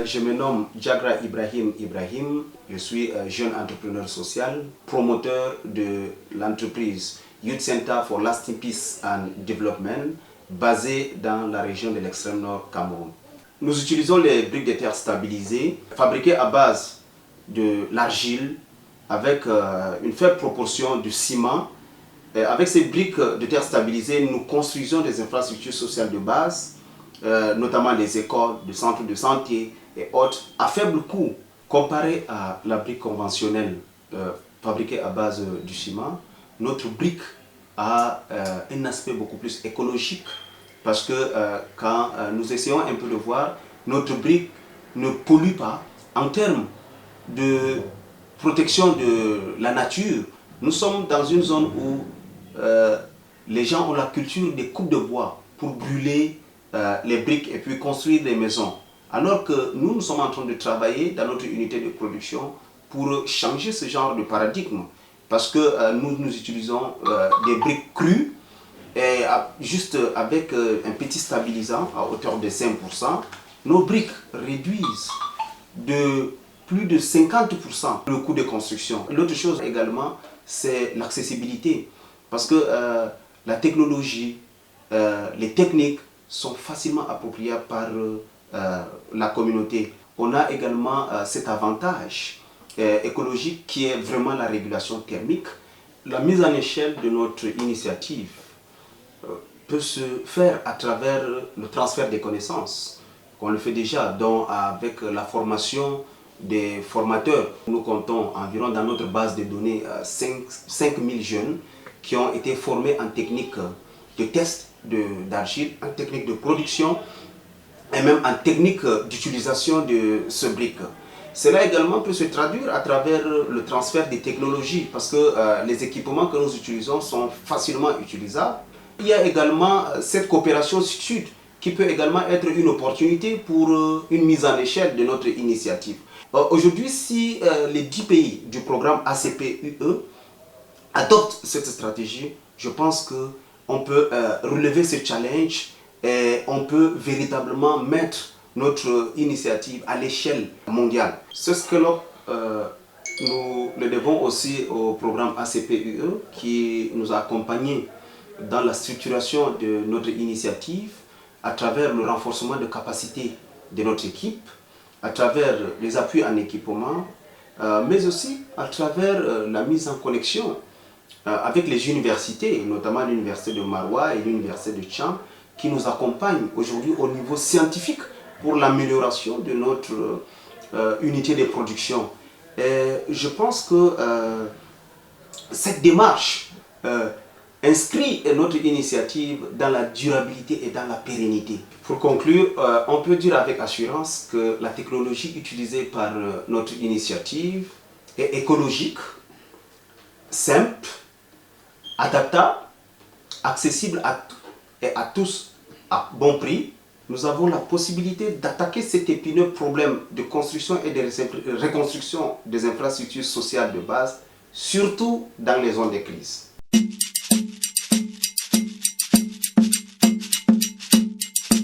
Je me nomme Djagra Ibrahim, je suis jeune entrepreneur social, promoteur de l'entreprise Youth Center for Lasting Peace and Development, basée dans la région de l'extrême nord Cameroun. Nous utilisons les briques de terre stabilisées, fabriquées à base de l'argile, avec une faible proportion de ciment. Avec ces briques de terre stabilisées, nous construisons des infrastructures sociales de base, notamment les écoles, des centres de santé et autres, à faible coût. Comparé à la brique conventionnelle fabriquée à base du ciment, notre brique a un aspect beaucoup plus écologique, parce que quand nous essayons un peu de voir, notre brique ne pollue pas. En termes de protection de la nature, nous sommes dans une zone où les gens ont la culture des coupes de bois pour brûler les briques et puis construire des maisons. Alors que nous sommes en train de travailler dans notre unité de production pour changer ce genre de paradigme. Parce que nous utilisons des briques crues, et juste avec un petit stabilisant à hauteur de 5%, nos briques réduisent de plus de 50% le coût de construction. L'autre chose également, c'est l'accessibilité. Parce que la technologie, les techniques sont facilement appropriables par la communauté. On a également cet avantage écologique qui est vraiment la régulation thermique. La mise en échelle de notre initiative peut se faire à travers le transfert des connaissances, qu'on le fait déjà, donc avec la formation des formateurs. Nous comptons environ dans notre base de données 5000 jeunes qui ont été formés en technique de test d'argile, en technique de production et même en technique d'utilisation de ce brique. Cela également peut se traduire à travers le transfert des technologies, parce que les équipements que nous utilisons sont facilement utilisables. Il y a également cette coopération sud qui peut également être une opportunité pour une mise en échelle de notre initiative. Aujourd'hui, si les 10 pays du programme ACP-UE adoptent cette stratégie, je pense qu'on peut relever ce challenge et on peut véritablement mettre notre initiative à l'échelle mondiale. Ce scale-up, nous le devons aussi au programme ACP-UE qui nous a accompagnés dans la structuration de notre initiative à travers le renforcement de capacité de notre équipe, à travers les appuis en équipement, mais aussi à travers la mise en connexion avec les universités, notamment l'université de Maroua et l'université de Tcham, qui nous accompagnent aujourd'hui au niveau scientifique pour l'amélioration de notre unité de production. Et je pense que cette démarche inscrit notre initiative dans la durabilité et dans la pérennité. Pour conclure, on peut dire avec assurance que la technologie utilisée par notre initiative est écologique, simple, adaptable, accessible à tous à bon prix. Nous avons la possibilité d'attaquer cet épineux problème de construction et de reconstruction des infrastructures sociales de base, surtout dans les zones de crise.